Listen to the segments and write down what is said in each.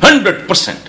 100%,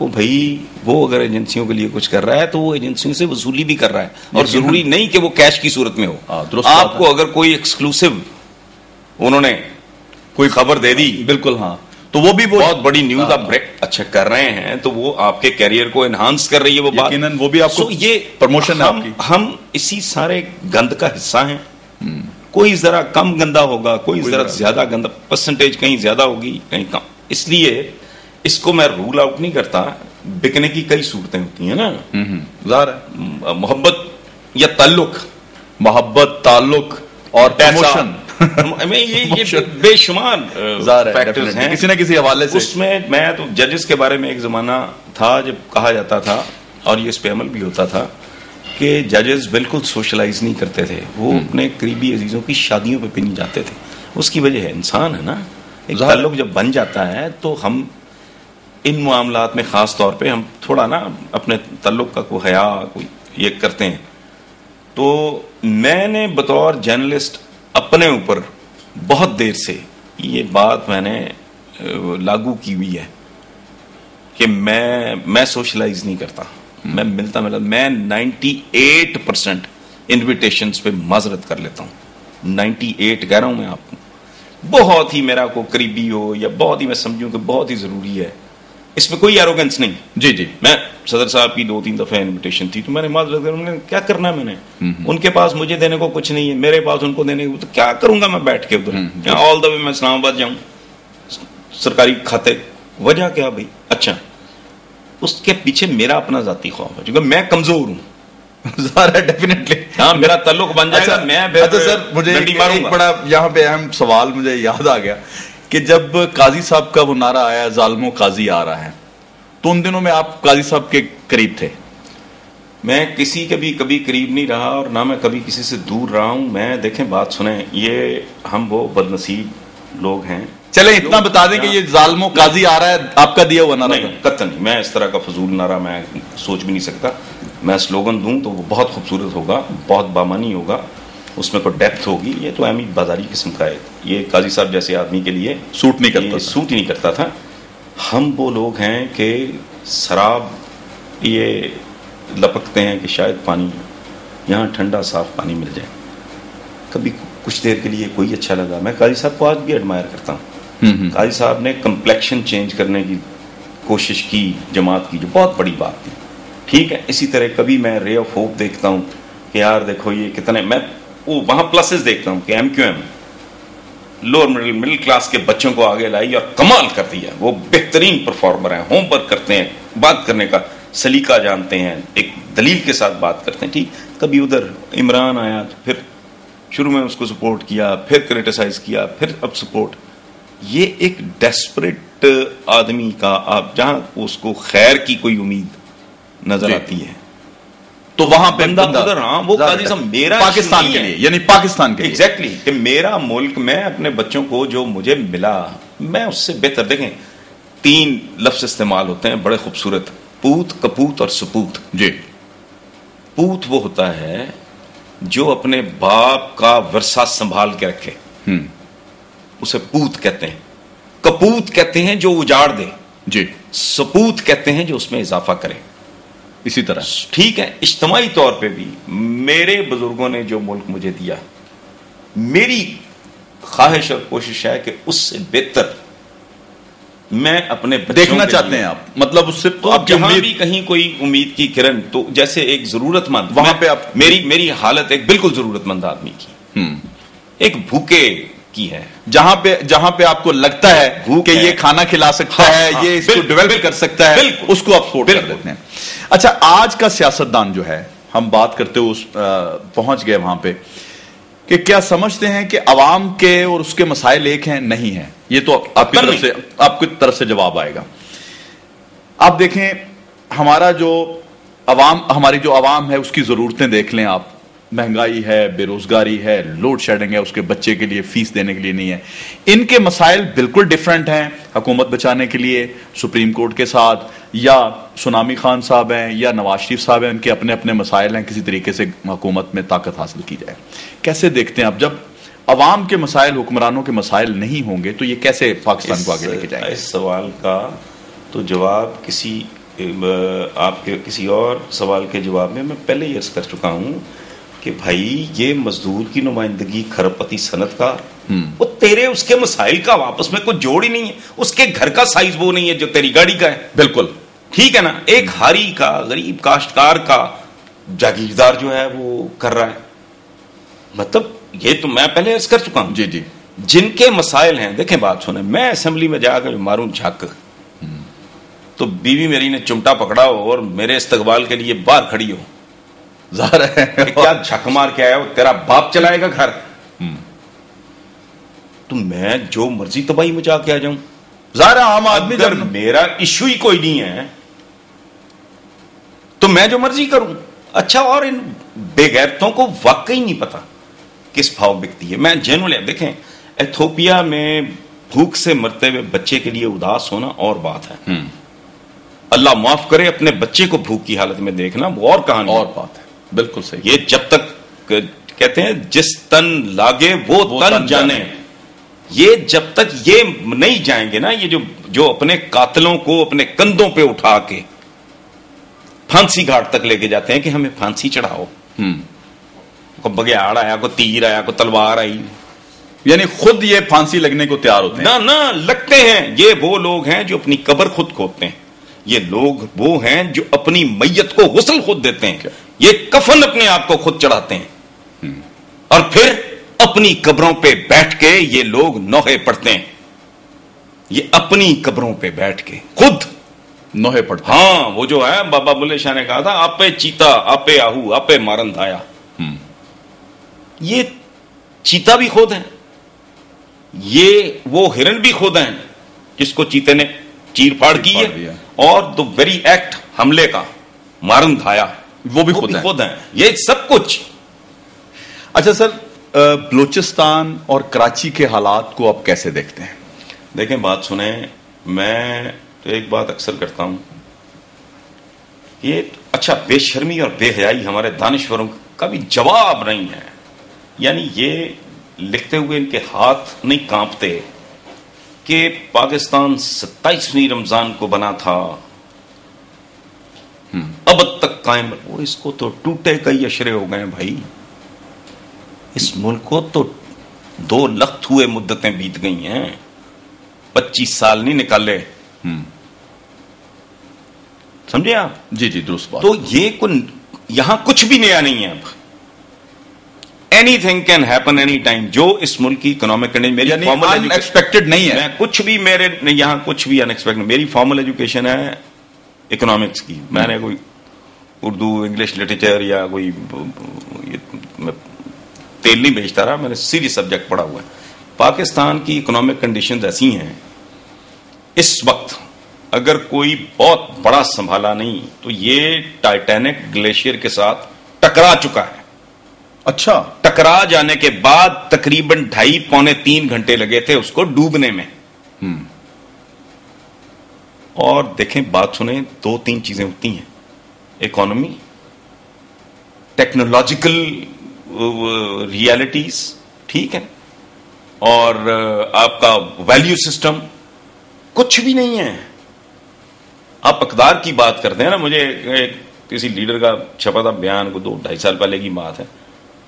وہ بھائی وہ اگر ایجنسیوں کے لیے کچھ کر رہا ہے تو وہ ایجنسیوں سے وصولی بھی کر رہا ہے، اور ضروری نہیں کہ وہ کیش کی صورت میں ہو. آپ کو اگر کوئی ایکسکلوسو انہوں نے کوئی خبر دے دی، بالکل ہاں، تو وہ بھی بہت بڑی نیوز آپ اچھا کر رہے ہیں تو وہ آپ کے کیریئر کو انہانس کر رہی ہے وہ بات، وہ بھی آپ کو یہ پروموشن ہے آپ کی. ہم اسی سارے گند کا حصہ ہیں. کوئی ذرا کم گندا ہوگا، کوئی ذرا زیادہ گندا، پرسنٹیج کہیں زیادہ ہوگی کہیں کم. اس لیے اس کو میں رول آؤٹ نہیں کرتا. بکنے کی کئی صورتیں ہوتی ہیں نا، ظاہر ہے محبت یا تعلق، محبت، تعلق اور پروموشن میں یہ بے شمار فیکٹرز ہیں کسی نہ کسی حوالے سے. اس میں تو ججز کے بارے میں ایک زمانہ تھا جب کہا جاتا تھا، اور یہ اس پہ عمل بھی ہوتا تھا، کہ ججز بالکل سوشلائز نہیں کرتے تھے. وہ اپنے قریبی عزیزوں کی شادیوں پہ نہیں جاتے تھے. اس کی وجہ ہے انسان ہے نا، ایک تعلق جب بن جاتا ہے تو ہم ان معاملات میں خاص طور پہ ہم تھوڑا نا اپنے تعلق کا کوئی حیا کوئی یہ کرتے ہیں. تو میں نے بطور جرنلسٹ اپنے اوپر بہت دیر سے یہ بات میں نے لاگو کی ہوئی ہے کہ میں سوشلائز نہیں کرتا. میں میں 98% انویٹیشنز پہ معذرت کر لیتا ہوں. 98 کہہ رہا ہوں میں آپ کو. بہت ہی میرا کو قریبی ہو یا بہت ہی میں سمجھوں کہ بہت ہی ضروری ہے، اس میں کوئی ایروگنس نہیں. جی جی، میں صدر صاحب کی 2-3 دفعہ انویٹیشن تھی تو میں نے معذرت کر، انہوں نے کیا کرنا ہے، میں نے ان کے پاس مجھے دینے کو کچھ نہیں ہے، میرے پاس ان کو دینے کو، تو کیا کروں گا میں بیٹھ کے ادھر آل دا وے میں اسلام آباد جاؤں سرکاری کھاتے. وجہ کیا بھائی؟ اچھا اس کے پیچھے میرا اپنا ذاتی خوف ہے کیونکہ میں کمزور ہوں. ڈیفینیٹلی ہاں، میرا تعلق بن جائے گا. میں سر مجھے ایک بڑا یہاں پہ اہم سوال مجھے یاد آ گیا کہ جب قاضی صاحب کا وہ نعرہ آیا ظالموں قاضی آ رہا ہے، تو ان دنوں میں آپ قاضی صاحب کے قریب تھے؟ میں کسی کے بھی کبھی قریب نہیں رہا اور نہ میں کبھی کسی سے دور رہا ہوں. میں دیکھیں بات سنیں، یہ ہم وہ بد نصیب لوگ ہیں. چلیں اتنا بتا دیں کہ یہ ظالموں قاضی آ رہا ہے آپ کا دیا ہوا نعرہ؟ نہیں، قطعاً نہیں. میں اس طرح کا فضول نعرہ میں سوچ بھی نہیں سکتا. میں سلوگن دوں تو وہ بہت خوبصورت ہوگا، بہت بامانی ہوگا، اس میں کوئی ڈیپتھ ہوگی. یہ تو احمد بازاری قسم کا ہے. یہ قاضی صاحب جیسے آدمی کے لیے سوٹ نہیں کرتا، سوٹ ہی نہیں کرتا تھا. ہم وہ لوگ ہیں کہ شراب یہ لپکتے ہیں کہ شاید پانی یہاں ٹھنڈا صاف پانی مل جائے. کبھی کچھ دیر کے لیے کوئی اچھا لگا. میں قاضی صاحب کو آج بھی ایڈمائر کرتا ہوں. قاضی صاحب نے کمپلیکشن چینج کرنے کی کوشش کی جماعت کی، جو بہت بڑی بات تھی. ٹھیک ہے، اسی طرح کبھی میں رے آف ہوپ دیکھتا ہوں کہ یار دیکھو یہ کتنے، میں وہ وہاں پلسز دیکھتا ہوں کہ M Q M lower middle class کے بچوں کو آگے لائی اور کمال کر دیا. وہ بہترین پرفارمر ہیں، ہوم ورک کرتے ہیں، بات کرنے کا سلیقہ جانتے ہیں، ایک دلیل کے ساتھ بات کرتے ہیں. ٹھیک، کبھی ادھر عمران آیا تو پھر شروع میں اس کو سپورٹ کیا، پھر کرٹیسائز کیا، پھر اب سپورٹ. یہ ایک ڈیسپریٹ آدمی کا آپ جہاں اس کو خیر کی کوئی امید نظر آتی ہے تو وہاں پہ ادھر. ہاں، وہ قاضی صاحب میرا پاکستان کے لیے، یعنی پاکستان کے ایگزیکٹلی کہ میرا ملک، میں اپنے بچوں کو جو مجھے ملا میں اس سے بہتر. دیکھیں 3 لفظ استعمال ہوتے ہیں بڑے خوبصورت، پوت، کپوت اور سپوت. جی، پوت وہ ہوتا ہے جو اپنے باپ کا ورثہ سنبھال کے رکھے، اسے پوت کہتے ہیں. کپوت کہتے ہیں جو اجاڑ دے. جی، سپوت کہتے ہیں جو اس میں اضافہ کرے. اسی طرح ٹھیک ہے، اجتماعی طور پہ بھی میرے بزرگوں نے جو ملک مجھے دیا، میری خواہش اور کوشش ہے کہ اس سے بہتر میں اپنے بچوں دیکھنا چاہتے ہیں آپ. مطلب اس سے تو اب جہاں بھی کہیں کوئی امید کی کرن، تو جیسے ایک ضرورت مند، وہاں پہ آپ میری حالت ایک بالکل ضرورت مند آدمی کی، ایک بھوکے کی ہے، جہاں پہ آپ کو لگتا ہے کہ یہ کھانا کھلا سکتا ہے، یہ اس کو ڈیولپ کر سکتا ہے، اس کو آپ سپورٹ کر دیتے ہیں. اچھا، آج کا سیاستدان جو ہے، ہم بات کرتے ہوئے پہنچ گئے وہاں پہ کہ کیا سمجھتے ہیں کہ عوام کے اور اس کے مسائل ایک ہیں؟ نہیں ہیں. یہ تو آپ کی طرف سے جواب آئے گا. آپ دیکھیں ہماری جو عوام ہے اس کی ضرورتیں دیکھ لیں آپ. مہنگائی ہے، بے روزگاری ہے، لوڈ شیڈنگ ہے، اس کے بچے کے لیے فیس دینے کے لیے نہیں ہے. ان کے مسائل بالکل ڈیفرنٹ ہیں. حکومت بچانے کے لیے سپریم کورٹ کے ساتھ، یا سونامی خان صاحب ہیں یا نواز شریف صاحب ہیں، ان کے اپنے اپنے مسائل ہیں. کسی طریقے سے حکومت میں طاقت حاصل کی جائے. کیسے دیکھتے ہیں آپ، جب عوام کے مسائل حکمرانوں کے مسائل نہیں ہوں گے تو یہ کیسے پاکستان کو آگے لے کے جائیں گے؟ اس سوال کا تو جواب کسی آپ کے کسی اور سوال کے جواب میں پہلے یہ عرض کر چکا ہوں کہ بھائی یہ مزدور کی نمائندگی کھرب پتی صنعت کار، وہ تیرے اس کے مسائل کا واپس میں کوئی جوڑ ہی نہیں ہے. اس کے گھر کا سائز وہ نہیں ہے جو تیری گاڑی کا ہے. بالکل ٹھیک ہے نا. ایک ہاری کا غریب کاشتکار کا جاگیردار جو ہے وہ کر رہا ہے. مطلب یہ تو میں پہلے عرض کر چکا ہوں. جی جی. جن کے مسائل ہیں، دیکھیں بات سنیں، میں اسمبلی میں جا کر ماروں جھک تو بیوی میری نے چمٹا پکڑا ہو اور میرے استقبال کے لیے باہر کھڑی ہو، ظاہر ہے کیا جھک مار کے آیا ہو، تیرا باپ چلائے گا گھر، تو میں جو مرضی تباہی مچا کے آ جاؤں. ظاہر ہے عام آدمی اگر میرا ایشو ہی کوئی نہیں ہے تو میں جو مرضی کروں. اچھا، اور ان بے غیرتوں کو واقعی نہیں پتا کس بھاؤ بکتی ہے. میں جنرلی دیکھیں، ایتھوپیا میں بھوک سے مرتے ہوئے بچے کے لیے اداس ہونا اور بات ہے. اللہ معاف کرے، اپنے بچے کو بھوک کی حالت میں دیکھنا وہ اور کہانی اور بات ہے. بالکل صحیح. یہ جب تک کہتے ہیں جس تن لاگے وہ تن جانے، یہ جب تک یہ نہیں جائیں گے نا، یہ جو اپنے قاتلوں کو اپنے کندھوں پہ اٹھا کے پھانسی گھاٹ تک لے کے جاتے ہیں کہ ہمیں پھانسی چڑھاؤ، کوئی بگیاڑ آیا، کوئی تیر آیا، کوئی تلوار آئی، یعنی خود یہ پھانسی لگنے کو تیار ہوتے ہیں. نہ لگتے ہیں. یہ وہ لوگ ہیں جو اپنی قبر خود کھودتے ہیں. یہ لوگ وہ ہیں جو اپنی میت کو غسل خود دیتے ہیں. یہ کفن اپنے آپ کو خود چڑھاتے ہیں اور پھر اپنی قبروں پہ بیٹھ کے یہ لوگ نوحے پڑھتے ہیں. یہ اپنی قبروں پہ بیٹھ کے خود نوحے پڑھتے. ہاں، وہ جو ہے بابا بلے شاہ نے کہا تھا، آپ چیتا، آپ آہو، آپ مارن دھایا. یہ چیتا بھی خود ہے، یہ وہ ہرن بھی خود ہیں جس کو چیتے نے چیر پھاڑ کی ہے، اور دو ویری ایکٹ حملے کا مارن دھایا وہ بھی خود ہیں. یہ سب کچھ. اچھا سر، بلوچستان اور کراچی کے حالات کو آپ کیسے دیکھتے ہیں؟ دیکھیں بات سنیں، میں تو ایک بات اکثر کرتا ہوں، یہ اچھا بے شرمی اور بے حیائی ہمارے دانشوروں کا بھی جواب نہیں ہے. یعنی یہ لکھتے ہوئے ان کے ہاتھ نہیں کانپتے کہ پاکستان 27ویں رمضان کو بنا تھا، اب تک قائم. وہ اس کو تو ٹوٹے کئی اشرے ہو گئے بھائی. اس ملک کو تو 2 لخت ہوئے مدتیں بیت گئی ہیں، 25 سال نہیں نکالے. سمجھے آپ؟ جی جی درست بات. تو یہ یہاں کچھ بھی نیا نہیں ہے. اب any thing can happen any time. جو اس ملک کی اکنامک کنڈیشن، میری ان ایکسپیکٹڈ نہیں ہے. میں کچھ بھی میرے یہاں کچھ بھی ان ایکسپیکٹڈ. میری فارمل ایجوکیشن ہے اکنامکس کی. میں نے کوئی اردو انگلش لٹریچر یا کوئی تیل نہیں بیچتا رہا، میں نے سیریس سبجیکٹ پڑھا ہوا ہے. پاکستان کی اکنامک کنڈیشنز ایسی ہیں اس وقت، اگر کوئی بہت بڑا سنبھالا نہیں تو یہ ٹائٹینک گلیشیئر کے ساتھ ٹکرا چکا ہے. اچھا. ٹکرا جانے کے بعد تقریباً 2.5-3 گھنٹے لگے تھے اس کو ڈوبنے میں. اور دیکھیں بات سنیں، 2-3 چیزیں ہوتی ہیں: اکانومی، ٹیکنالوجیکل ریالٹیز، ٹھیک ہے، اور آپ کا ویلیو سسٹم. کچھ بھی نہیں ہے. آپ اقدار کی بات کرتے ہیں نا، مجھے کسی لیڈر کا چھپا تھا بیان کو 2-2.5 سال پہلے کی بات ہے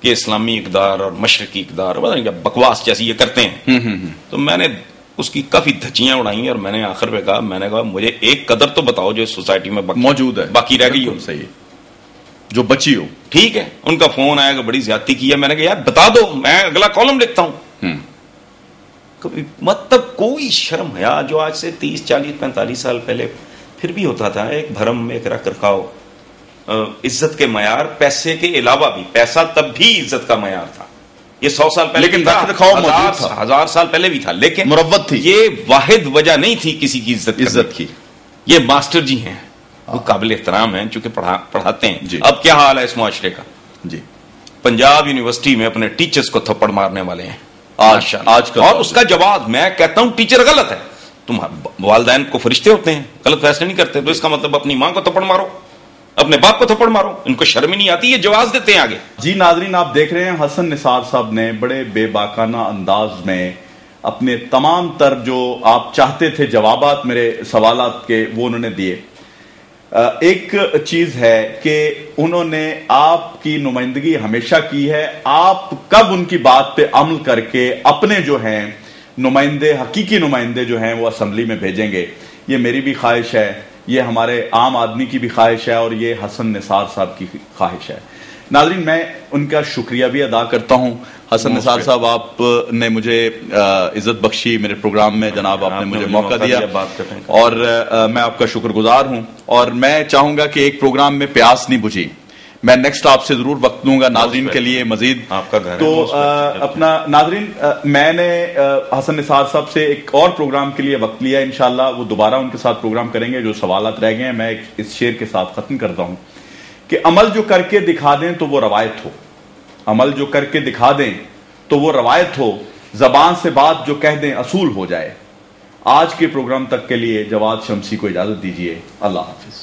کہ اسلامی اقدار اور مشرقی اقدار بکواس جیسی یہ کرتے ہیں. تو میں نے اس کی کافی دھچیاں اڑائی اور میں نے آخر پہ کہا، میں نے کہا مجھے ایک قدر تو بتاؤ جو سوسائٹی میں موجود ہے، باقی رہ گئی ہو، صحیح، جو بچی ہو. ٹھیک ہے. ان کا فون آیا کہ بڑی زیادتی کی ہے. میں نے کہا یار بتا دو، میں اگلا کالم لکھتا ہوں. مطلب کوئی شرم حیا جو آج سے 30-40-45 سال پہلے پھر بھی ہوتا تھا، ایک بھرم، ایک رکھ رکھاؤ، عزت کے معیار، پیسے کے علاوہ بھی. پیسہ تب بھی عزت کا معیار تھا. یہ 100 سال پہلے، لیکن رکھ رکھاؤ موجود تھا، 1000 سال پہلے بھی تھا، لیکن مروت تھی. یہ واحد وجہ نہیں تھی کسی کی عزت کی. یہ ماسٹر جی ہیں، وہ قابل احترام ہیں چونکہ پڑھاتے ہیں. جی. اب کیا حال ہے اس معاشرے کا؟ جی. پنجاب یونیورسٹی میں اپنے ٹیچرز کو تھپڑ مارنے والے ہیں آج اور اس کا جواب میں کہتا ہوں ٹیچر غلط ہے. تم والدین کو فرشتے ہوتے ہیں، غلط فیصلے نہیں کرتے، تو اس کا مطلب اپنی ماں کو تھپڑ مارو، اپنے باپ کو تھپڑ مارو. ان کو شرم ہی نہیں آتی، یہ جواز دیتے ہیں آگے. جی ناظرین، آپ دیکھ رہے ہیں حسن نثار صاحب نے بڑے بے باکانہ انداز میں اپنے تمام تر جو آپ چاہتے تھے جوابات میرے سوالات کے وہ انہوں نے دیے. ایک چیز ہے کہ انہوں نے آپ کی نمائندگی ہمیشہ کی ہے، آپ کب ان کی بات پہ عمل کر کے اپنے جو ہیں نمائندے، حقیقی نمائندے جو ہیں وہ اسمبلی میں بھیجیں گے، یہ میری بھی خواہش ہے، یہ ہمارے عام آدمی کی بھی خواہش ہے، اور یہ حسن نثار صاحب کی خواہش ہے۔ ناظرین، میں ان کا شکریہ بھی ادا کرتا ہوں۔ حسن نثار صاحب، آپ نے مجھے عزت بخشی، میرے پروگرام میں جناب آپ نے مجھے موقع دیا، اور میں آپ کا شکر گزار ہوں، اور میں چاہوں گا کہ ایک پروگرام میں پیاس نہیں بجھی، میں نیکسٹ آپ سے ضرور وقت دوں گا ناظرین کے لیے مزید۔ آپ کا گھر تو اپنا ناظرین، میں نے حسن نثار صاحب سے ایک اور پروگرام کے لیے وقت لیا، انشاءاللہ وہ دوبارہ ان کے ساتھ پروگرام کریں گے۔ جو سوالات رہ گئے ہیں میں اس شعر کے ساتھ ختم کرتا ہوں کہ عمل جو کر کے دکھا دیں تو وہ روایت ہو، عمل جو کر کے دکھا دیں تو وہ روایت ہو، زبان سے بات جو کہہ دیں اصول ہو جائے۔ آج کے پروگرام تک کے لیے جواد شمسی کو اجازت دیجیے، اللہ حافظ۔